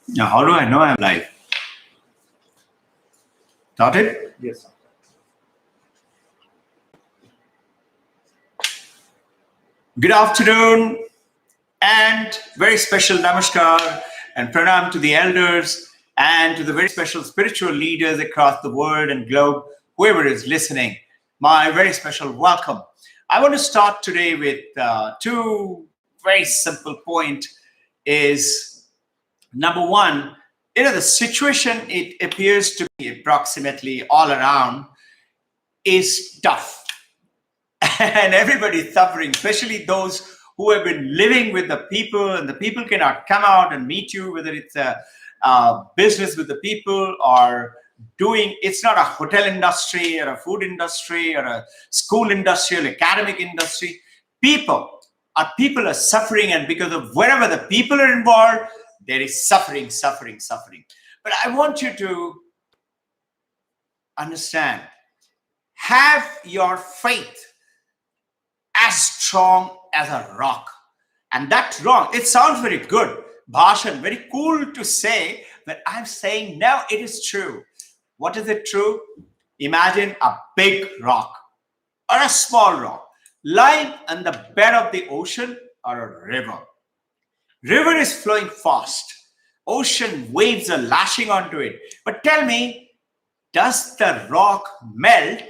Now, how do I know I'm live? Started? Yes, sir. Good afternoon and very special namaskar and pranam to the elders and to the very special spiritual leaders across the world and globe, whoever is listening. My very special welcome. I want to start today with two very simple point is number one, the situation it appears to be approximately all around is tough and everybody's suffering, especially those who have been living with the people, and the people cannot come out and meet you, whether it's a business with the people or doing it's not a hotel industry or a food industry or a school industry or academic industry. People are suffering, and because of wherever the people are involved, there is suffering. But I want you to understand, have your faith as strong as a rock. And that's wrong. It sounds very good, Bhashan, very cool to say, but I'm saying now it is true. What is it true? Imagine a big rock or a small rock lying on the bed of the ocean or a river. River is flowing fast. Ocean waves are lashing onto it. But tell me, does the rock melt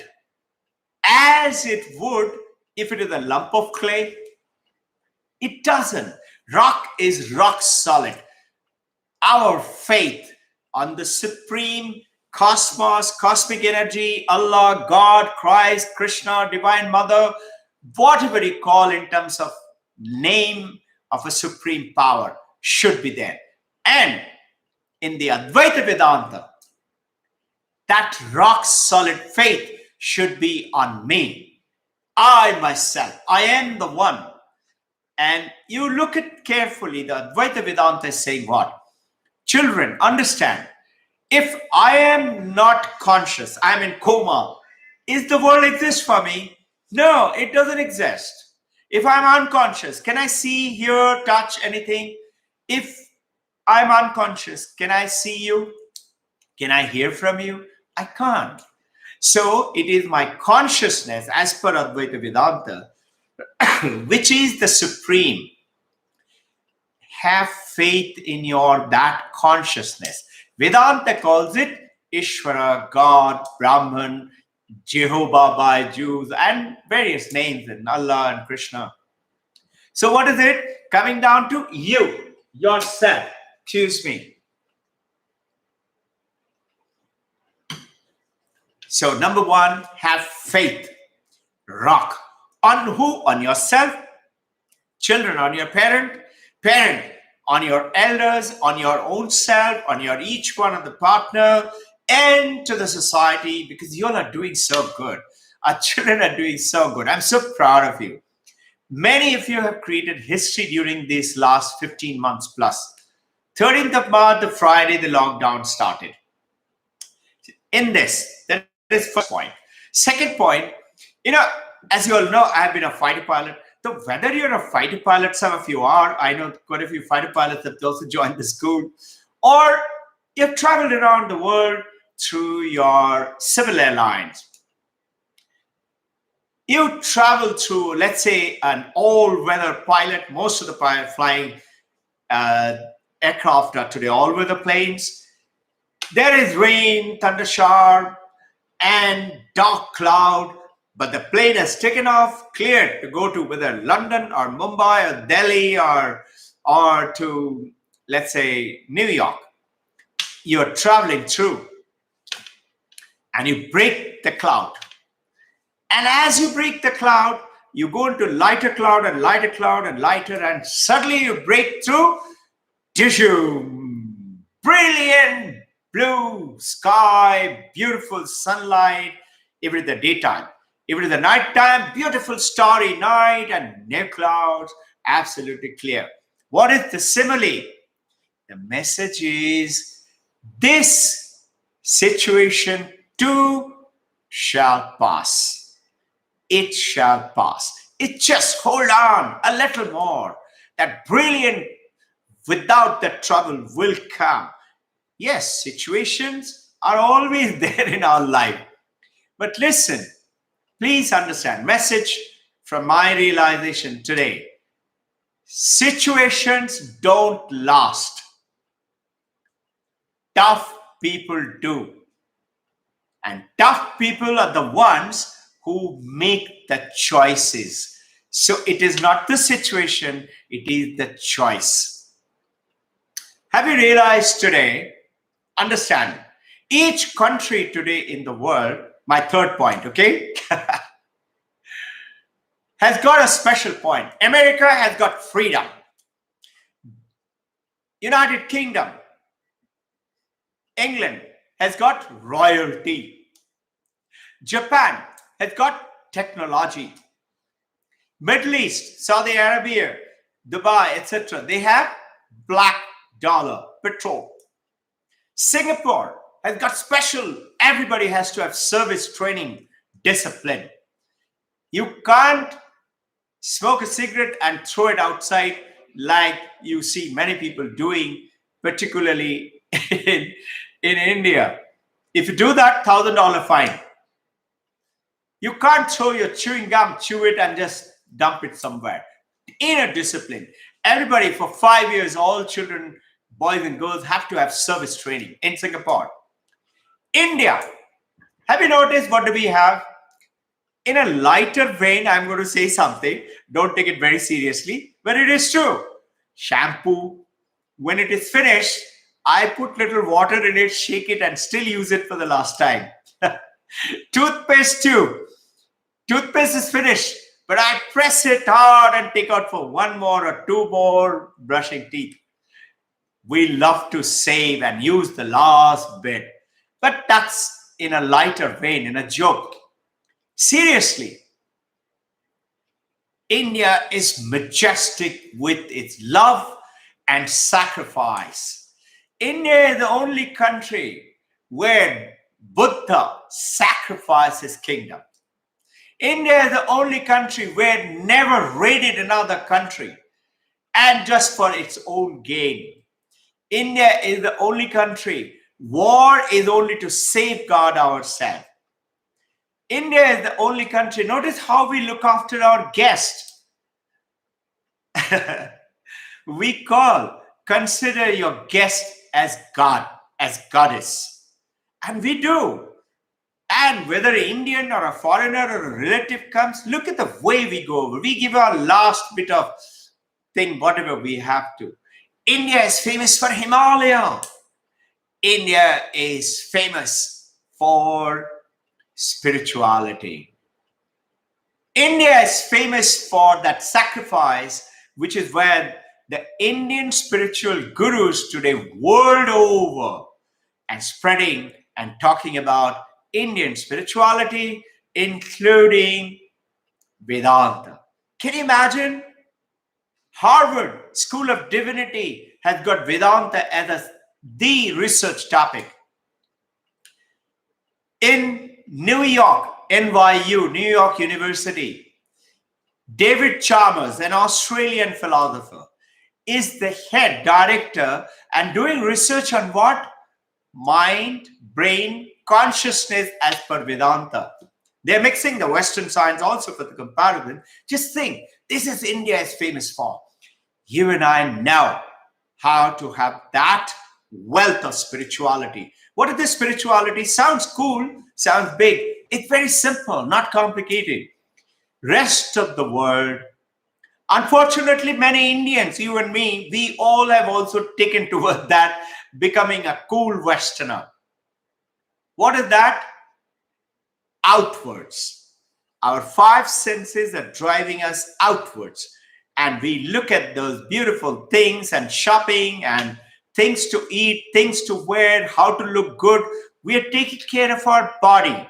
as it would if it is a lump of clay? It doesn't. Rock is rock solid. Our faith on the supreme cosmos, cosmic energy, Allah, God, Christ, Krishna, Divine Mother, whatever you call in terms of name of a supreme power, should be there. And in the Advaita Vedanta, that rock solid faith should be on me. I myself, I am the one. And you look at carefully, the Advaita Vedanta is saying what? Children, understand, if I am not conscious, I'm in coma, is the world exist for me? No, it doesn't exist. If I'm unconscious, can I see, hear, touch anything? If I'm unconscious, can I see you? Can I hear from you? I can't. So it is my consciousness, as per Advaita Vedanta, which is the supreme. Have faith in your that consciousness. Vedanta calls it Ishvara, God, Brahman, Jehovah by Jews, and various names in Allah and Krishna. So what is it? Coming down to you, yourself. Excuse me. So number one, have faith. Rock. On who? On yourself. Children, on your parent. Parent, on your elders, on your own self, on your each one of the partner, and to the society, because you all are doing so good. Our children are doing so good. I'm so proud of you. Many of you have created history during these last 15 months plus. 13th of March, the Friday, the lockdown started. In this, that is first point. Second point, as you all know, I have been a fighter pilot. So whether you're a fighter pilot, some of you are, I know quite a few fighter pilots have also joined the school, or you've traveled around the world through your civil airlines. You travel through, let's say, an all-weather pilot. Most of the pilot flying aircraft are today all-weather planes. There is rain, thunder shower, and dark cloud, but the plane has taken off, cleared to go to whether London or Mumbai or Delhi or to, let's say, New York. You're traveling through and you break the cloud. And as you break the cloud, you go into lighter cloud and lighter cloud and lighter, and suddenly you break through tissue. Brilliant blue sky, beautiful sunlight, even in the daytime. Even in the nighttime, beautiful starry night and no clouds, absolutely clear. What is the simile? The message is this situation too shall pass. It shall pass. It just hold on a little more. That brilliant without that trouble will come. Yes, situations are always there in our life. But listen, please understand, message from my realization today. Situations don't last. Tough people do. And tough people are the ones who make the choices. So it is not the situation, it is the choice. Have you realized today? Understand, each country today in the world, my third point, okay, has got a special point. America has got freedom. United Kingdom, England has got royalty. Japan has got technology. Middle East, Saudi Arabia, Dubai, etc. They have black dollar, petrol. Singapore has got special, everybody has to have service training, discipline. You can't smoke a cigarette and throw it outside like you see many people doing, particularly in India. If you do that, $1,000 fine. You can't throw your chewing gum, chew it, and just dump it somewhere. Inner discipline. Everybody for 5 years, all children, boys and girls, have to have service training in Singapore. India. Have you noticed what do we have? In a lighter vein, I'm going to say something. Don't take it very seriously, but it is true. Shampoo. When it is finished, I put little water in it, shake it, and still use it for the last time. Toothpaste too. Toothpaste is finished, but I press it hard and take out for one more or two more brushing teeth. We love to save and use the last bit, but that's in a lighter vein, in a joke. Seriously, India is majestic with its love and sacrifice. India is the only country where Buddha sacrificed his kingdom. India is the only country where never raided another country and just for its own gain. India is the only country, war is only to safeguard ourselves. India is the only country, notice how we look after our guests. We consider your guest as God, as goddess. And we do. And whether an Indian or a foreigner or a relative comes, look at the way we go over. We give our last bit of thing, whatever we have to. India is famous for Himalaya. India is famous for spirituality. India is famous for that sacrifice, which is where the Indian spiritual gurus today world over and spreading and talking about Indian spirituality, including Vedanta. Can you imagine? Harvard School of Divinity has got Vedanta as the research topic. In New York, NYU, New York University, David Chalmers, an Australian philosopher, is the head director and doing research on what? Mind, brain, consciousness as per Vedanta. They're mixing the Western science also for the comparison. Just think, this is India is famous for. You and I know how to have that wealth of spirituality. What is this spirituality? Sounds cool, sounds big. It's very simple, not complicated. Rest of the world. Unfortunately, many Indians, you and me, we all have also taken towards that, becoming a cool Westerner. What is that? Outwards. Our five senses are driving us outwards. And we look at those beautiful things and shopping and things to eat, things to wear, how to look good. We are taking care of our body.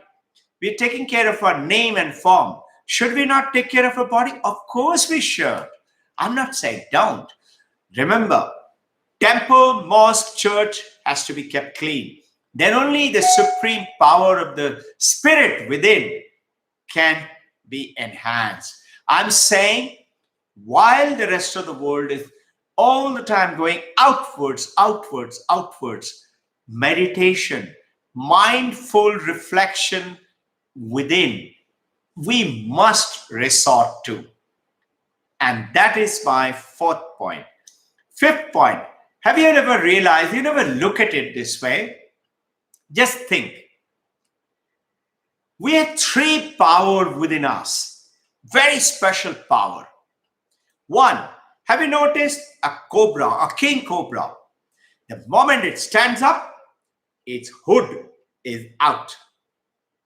We are taking care of our name and form. Should we not take care of our body? Of course we should. I'm not saying don't. Remember, temple, mosque, church has to be kept clean. Then only the supreme power of the spirit within can be enhanced. I'm saying while the rest of the world is all the time going outwards, outwards, outwards. Meditation, mindful reflection within, we must resort to. And that is my fourth point. Fifth point, have you ever realized, you never look at it this way? Just think. We have three powers within us, very special power. One, have you noticed a cobra, a king cobra? The moment it stands up, its hood is out.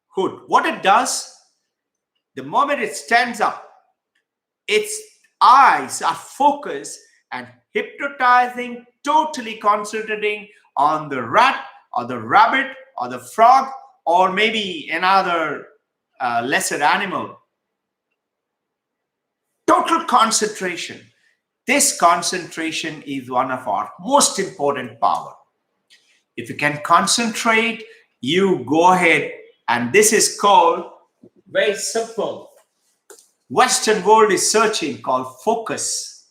Hood. What it does, the moment it stands up, its eyes are focused and hypnotizing, totally concentrating on the rat or the rabbit or the frog or maybe another lesser animal. Total concentration. This concentration is one of our most important power. If you can concentrate, you go ahead, and this is called, very simple, Western world is searching, called focus.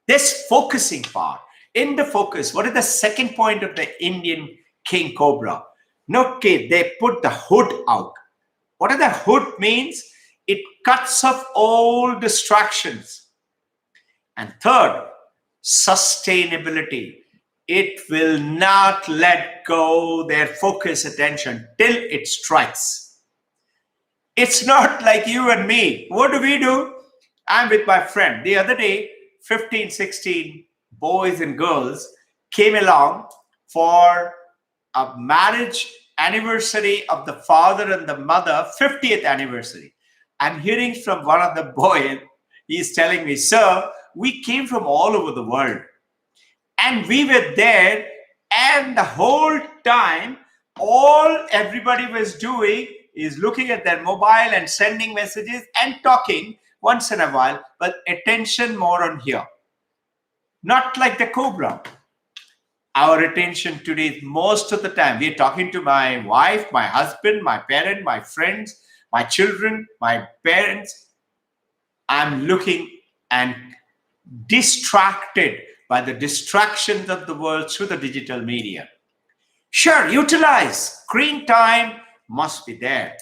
This focusing part. In the focus, what is the second point of the Indian king cobra? Okay, they put the hood out. What does the hood means? It cuts off all distractions. And third, sustainability. It will not let go their focus attention till it strikes. It's not like you and me. What do? I'm with my friend. The other day, 15, 16 boys and girls came along for a marriage anniversary of the father and the mother, 50th anniversary. I'm hearing from one of the boys, he's telling me, sir, we came from all over the world. And we were there, and the whole time, all everybody was doing is looking at their mobile and sending messages and talking once in a while, but attention more on here. Not like the cobra. Our attention today is most of the time, we're talking to my wife, my husband, my parent, my friends, my children, my parents. I'm looking and distracted by the distractions of the world through the digital media. Sure, utilize. Screen time must be there.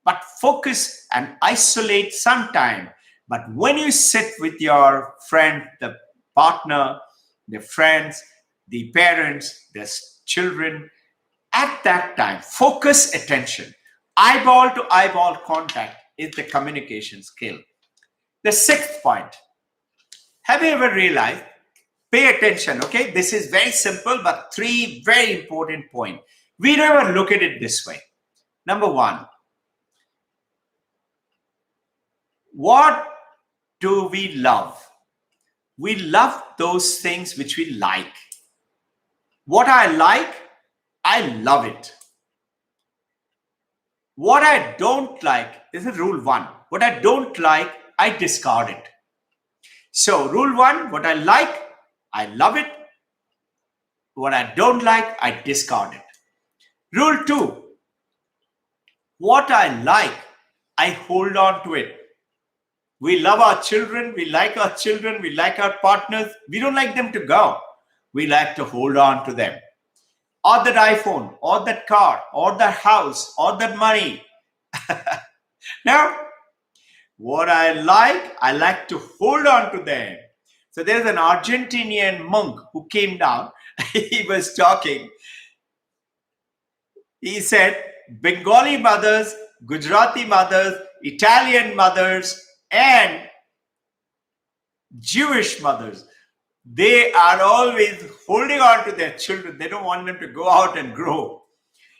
But focus and isolate sometime. But when you sit with your friend, the partner, the friends, the parents, the children, at that time, focus attention. Eyeball to eyeball contact is the communication skill. The sixth point. Have you ever realized? Pay attention, okay? This is very simple, but three very important points. We never look at it this way. Number one, what do we love? We love those things which we like. What I like, I love it. What I don't like, this is rule one. What I don't like, I discard it. So rule one, what I like, I love it. What I don't like, I discard it. Rule two, what I like, I hold on to it. We love our children, we like our children, we like our partners. We don't like them to go. We like to hold on to them. Or that iPhone, or that car, or that house, or that money. Now, what I like to hold on to them. So there's an Argentinian monk who came down. He was talking. He said, Bengali mothers, Gujarati mothers, Italian mothers, and Jewish mothers, they are always holding on to their children. They don't want them to go out and grow.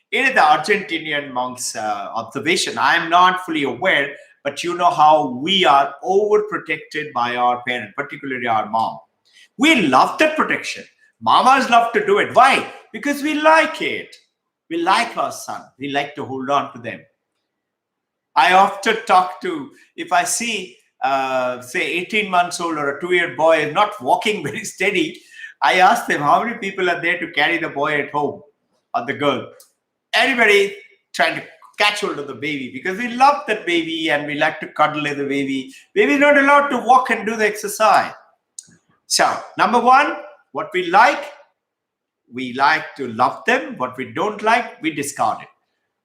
It is the Argentinian monk's observation. I am not fully aware, but you know how we are overprotected by our parent, particularly our mom. We love that protection. Mamas love to do it. Why? Because we like it. We like our son. We like to hold on to them. I often talk to, if I see, say, 18 months old or a 2-year boy not walking very steady, I ask them, how many people are there to carry the boy at home or the girl? Everybody trying to catch hold of the baby because we love that baby and we like to cuddle the baby. Baby is not allowed to walk and do the exercise. So, number one, what we like to love them. What we don't like, we discard it.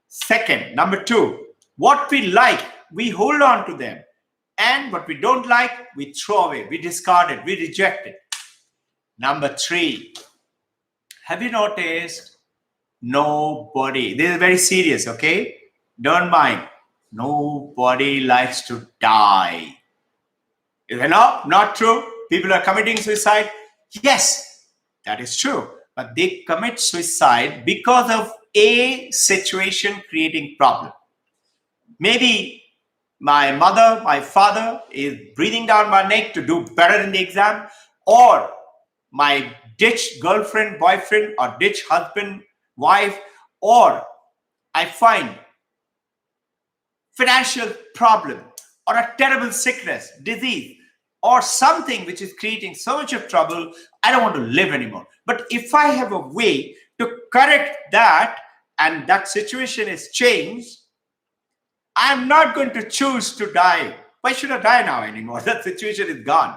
Second, number two, what we like, we hold on to them. And what we don't like, we throw away, we discard it, we reject it. Number three, have you noticed nobody, this is very serious, okay? Don't mind. Nobody likes to die. Is it not true? People are committing suicide. Yes, that is true. But they commit suicide because of a situation creating problem. Maybe my mother, my father is breathing down my neck to do better in the exam, or my ditch girlfriend, boyfriend, or ditch husband, wife, or I find financial problem or a terrible sickness, disease, or something which is creating so much of trouble, I don't want to live anymore. But if I have a way to correct that and that situation is changed, I'm not going to choose to die. Why should I die now anymore? That situation is gone.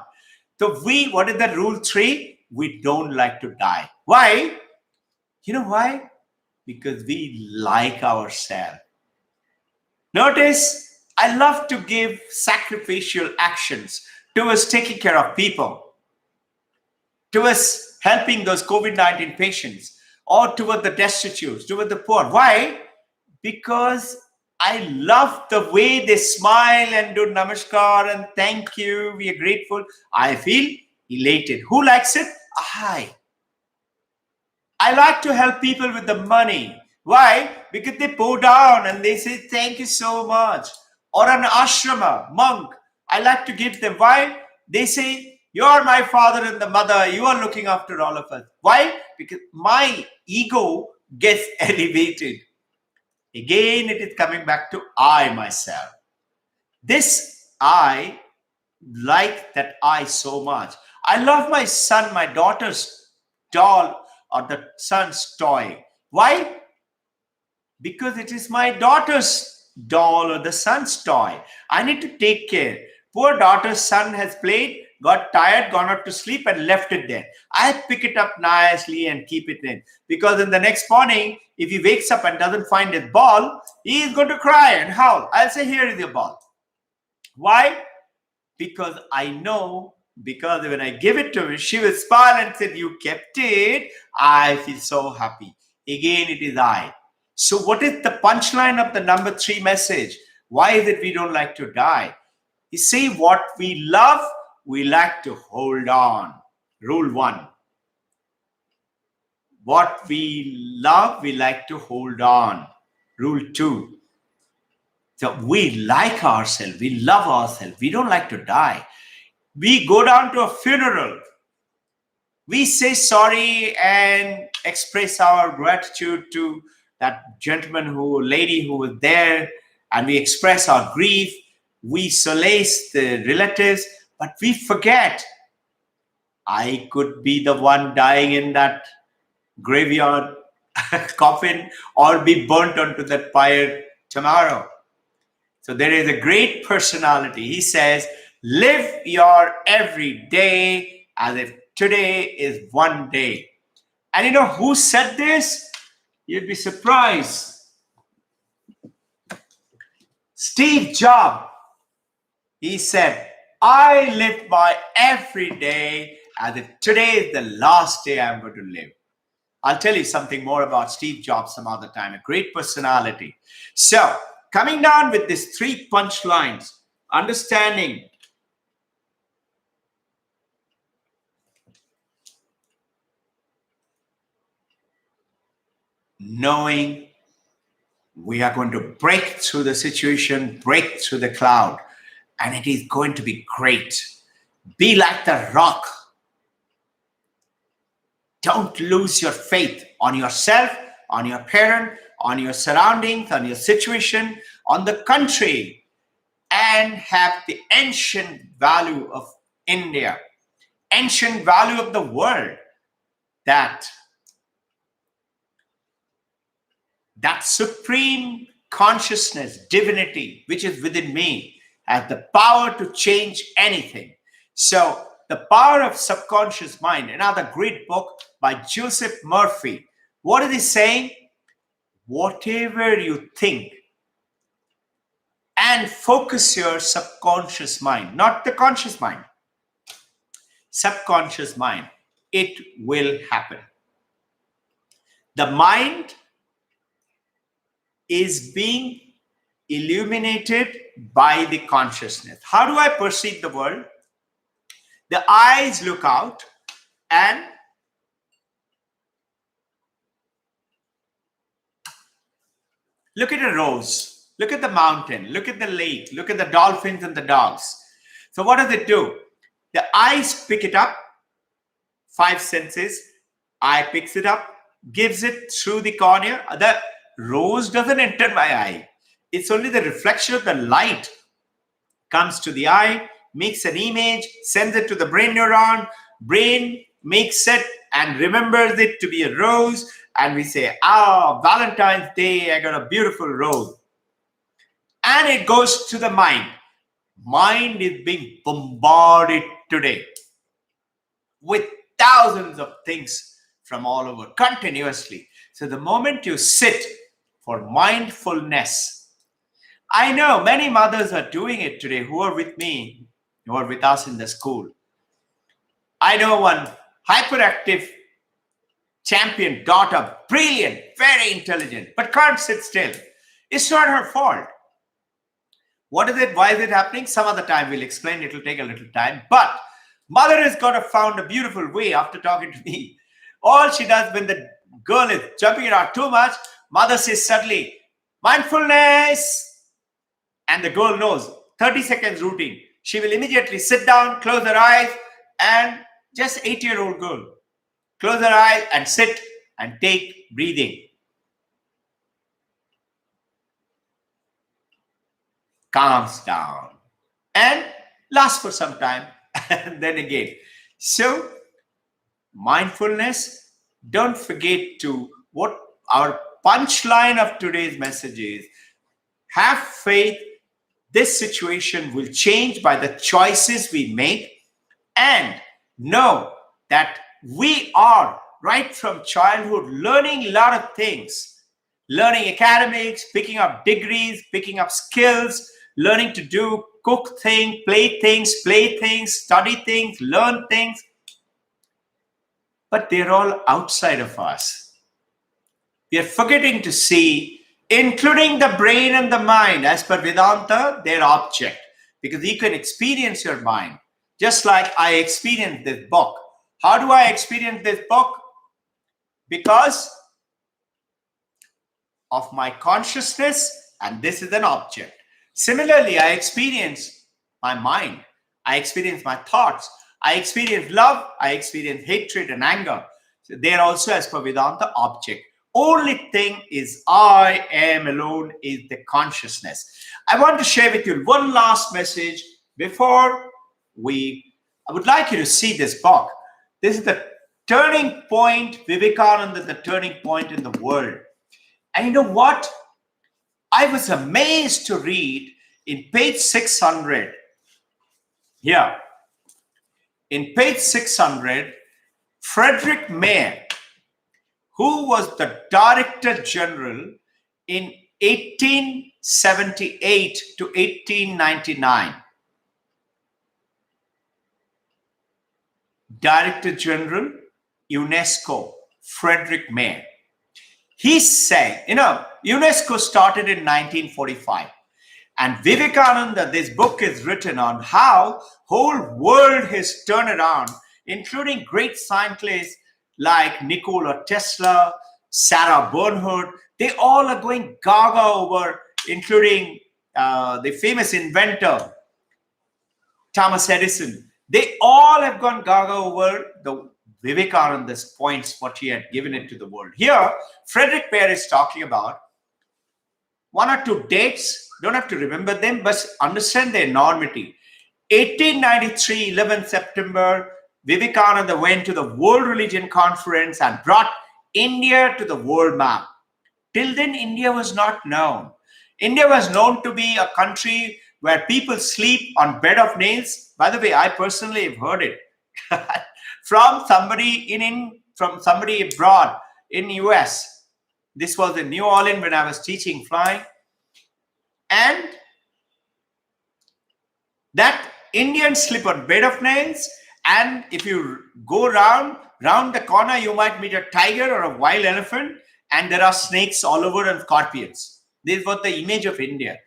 So what is the rule three? We don't like to die. Why? You know why? Because we like ourselves. Notice, I love to give sacrificial actions towards taking care of people, towards helping those COVID-19 patients, or toward the destitute, toward the poor. Why? Because I love the way they smile and do namaskar and thank you, we are grateful. I feel elated. Who likes it? I like to help people with the money. Why? Because they bow down and they say, thank you so much. Or an ashrama, monk, I like to give them. Why? They say, you're my father and the mother. You are looking after all of us. Why? Because my ego gets elevated. Again, it is coming back to I myself. This I like that I so much. I love my son, my daughter's doll or the son's toy. Why? Because it is my daughter's doll or the son's toy. I need to take care. Poor daughter's son has played, got tired, gone out to sleep, and left it there. I pick it up nicely and keep it in. Because in the next morning, if he wakes up and doesn't find his ball, he is going to cry and howl. I'll say, here is your ball. Why? Because I know, because when I give it to her, she will smile and say, you kept it. I feel so happy. Again, it is I. So what is the punchline of the number three message? Why is it we don't like to die? You see, what we love, we like to hold on. Rule one. What we love, we like to hold on. Rule two. So we like ourselves, we love ourselves, we don't like to die. We go down to a funeral. We say sorry and express our gratitude to that lady who was there, and we express our grief. We solace the relatives, but we forget I could be the one dying in that graveyard coffin or be burnt onto that fire tomorrow. So there is a great personality. He says, live your every day as if today is one day. And you know who said this? You'd be surprised. Steve Jobs. He said, I live my every day as if today is the last day I'm going to live. I'll tell you something more about Steve Jobs some other time, a great personality. So, coming down with these three punchlines, understanding knowing we are going to break through the situation, break through the cloud, and it is going to be great. Be like the rock. Don't lose your faith on yourself, on your parent, on your surroundings, on your situation, on the country, and have the ancient value of India, ancient value of the world, that supreme consciousness, divinity, which is within me, has the power to change anything. So The Power of Subconscious Mind, another great book by Joseph Murphy. What is he saying? Whatever you think, and focus your subconscious mind, not the conscious mind, subconscious mind, it will happen. The mind is being illuminated by the consciousness. How do I perceive the world? The eyes look out and look at a rose, look at the mountain, look at the lake, look at the dolphins and the dogs. So what does it do? The eyes pick it up, five senses, eye picks it up, gives it through the cornea. The rose doesn't enter my eye. It's only the reflection of the light comes to the eye, makes an image, sends it to the brain neuron, brain makes it and remembers it to be a rose, and we say, Valentine's Day, I got a beautiful rose. And it goes to the mind. Mind is being bombarded today with thousands of things from all over continuously. So the moment you sit for mindfulness, I know many mothers are doing it today who are with me, who are with us in the school. I know one hyperactive champion daughter, brilliant, very intelligent, but can't sit still. It's not her fault. What is it? Why is it happening? Some other time we'll explain. It will take a little time. But mother has got to found a beautiful way after talking to me. All she does when the girl is jumping around too much, mother says suddenly, mindfulness. And the girl knows 30 seconds routine. She will immediately sit down, close her eyes, and just 8-year-old girl. Close her eyes and sit and take breathing. Calms down and lasts for some time and then again. So mindfulness, don't forget to what our punchline of today's message is. Have faith. This situation will change by the choices we make, and know that we are right from childhood learning a lot of things, learning academics, picking up degrees, picking up skills, learning to do cook things, play things, study things, learn things. But they're all outside of us. We are forgetting to see, including the brain and the mind, as per Vedanta, their object. Because you can experience your mind. Just like I experienced this book. How do I experience this book? Because of my consciousness, and this is an object. Similarly, I experience my mind. I experience my thoughts. I experience love. I experience hatred and anger. So they are also, as per Vedanta, object. Only thing is I am alone is the consciousness. I want to share with you one last message before I would like you to see this book. This is the turning point, Vivekananda, the turning point in the world. And you know what? I was amazed to read in page 600. Here, in page 600, Frederick Mayer, who was the Director General in 1878 to 1899. Director General, UNESCO, Frederick Mayer. He said, UNESCO started in 1945. And Vivekananda, this book is written on how whole world has turned around, including great scientists like Nikola Tesla, Sarah Bernhardt. They all are going gaga over, including the famous inventor, Thomas Edison. They all have gone gaga over the Vivekananda's points, what he had given it to the world. Here, Frederick Mayer is talking about one or two dates. Don't have to remember them, but understand the enormity. 1893, 11 September, Vivekananda went to the World Religion Conference and brought India to the world map. Till then, India was not known. India was known to be a country where people sleep on bed of nails. By the way, I personally have heard it. from somebody from somebody abroad in US. This was in New Orleans when I was teaching flying. And that Indian slipper, bed of nails, and if you go round the corner, you might meet a tiger or a wild elephant, and there are snakes all over and scorpions. This was the image of India,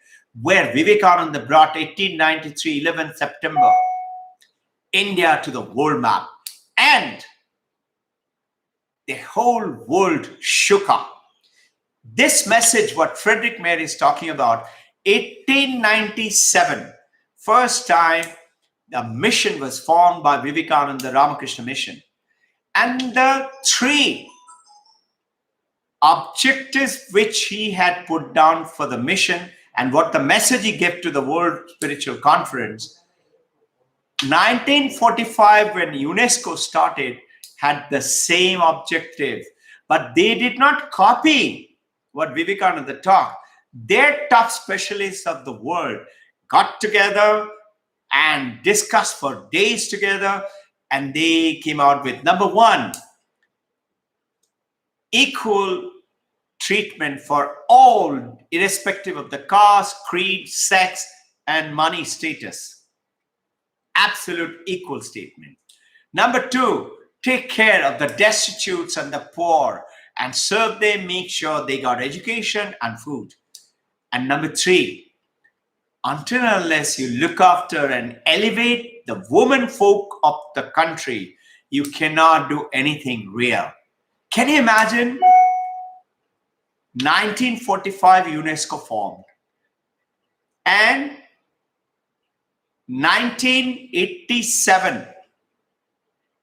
where Vivekananda brought 1893, 11th September, India to the world map. And the whole world shook up. This message, what Frederick Mayer is talking about, 1897, first time the mission was formed by Vivekananda Ramakrishna Mission. And the three objectives which he had put down for the mission and what the message he gave to the World Spiritual Conference, 1945 when UNESCO started, had the same objective, but they did not copy what Vivekananda taught. Their top specialists of the world got together and discussed for days together, and they came out with number one, equal treatment for all, irrespective of the caste, creed, sex, and money status. Absolute equal statement. Number two, take care of the destitutes and the poor and serve them, make sure they got education and food. And number three, until and unless you look after and elevate the women folk of the country, you cannot do anything real. Can you imagine? 1945 UNESCO formed, and 1987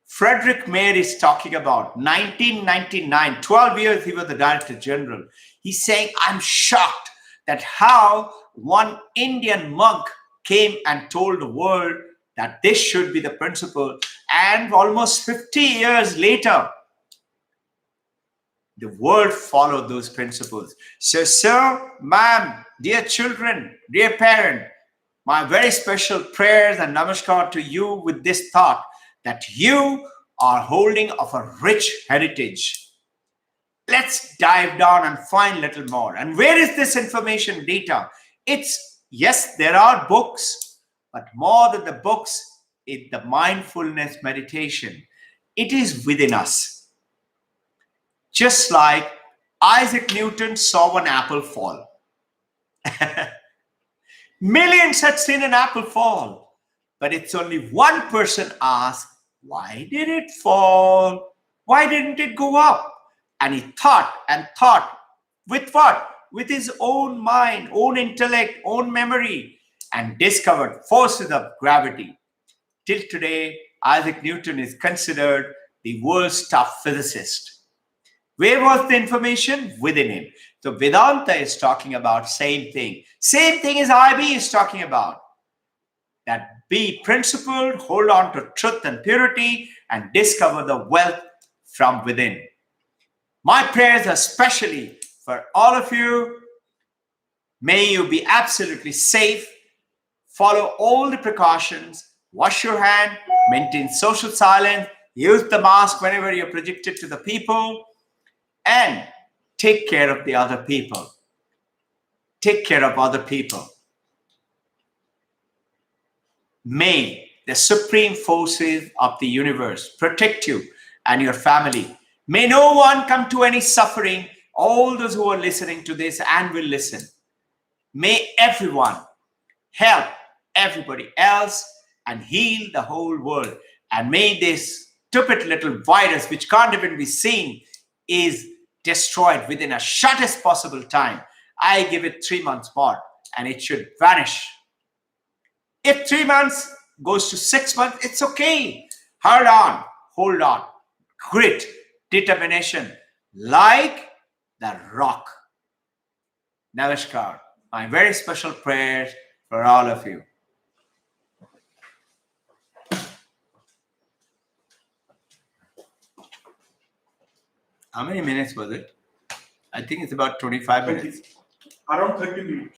Frederick Mayer is talking about. 1999, 12 years he was the Director General. He's saying, I'm shocked that how one Indian monk came and told the world that this should be the principle, and almost 50 years later the world followed those principles. So, sir, ma'am, dear children, dear parent, my very special prayers and namaskar to you with this thought that you are holding of a rich heritage. Let's dive down and find a little more. And where is this information data? It's, yes, there are books, but more than the books, it's the mindfulness meditation. It is within us. Just like Isaac Newton saw an apple fall. Millions had seen an apple fall, but it's only one person asked, why did it fall? Why didn't it go up? And he thought and thought with what? With his own mind, own intellect, own memory, and discovered forces of gravity. Till today, Isaac Newton is considered the world's top physicist. Where was the information? Within him. So Vedanta is talking about same thing. Same thing as IB is talking about. That be principled, hold on to truth and purity, and discover the wealth from within. My prayers are especially for all of you. May you be absolutely safe. Follow all the precautions. Wash your hand. Maintain social silence. Use the mask whenever you're projected to the people. And take care of the other people. Take care of other people. May the supreme forces of the universe protect you and your family. May no one come to any suffering, all those who are listening to this and will listen. May everyone help everybody else and heal the whole world. And may this stupid little virus, which can't even be seen, is destroyed within a shortest possible time. I give it 3 months more and it should vanish. If 3 months goes to 6 months, it's okay. Hold on, hold on. Grit, determination, like the rock. Namaskar. My very special prayers for all of you. How many minutes was it? I think it's about 25 minutes. Around 30 minutes.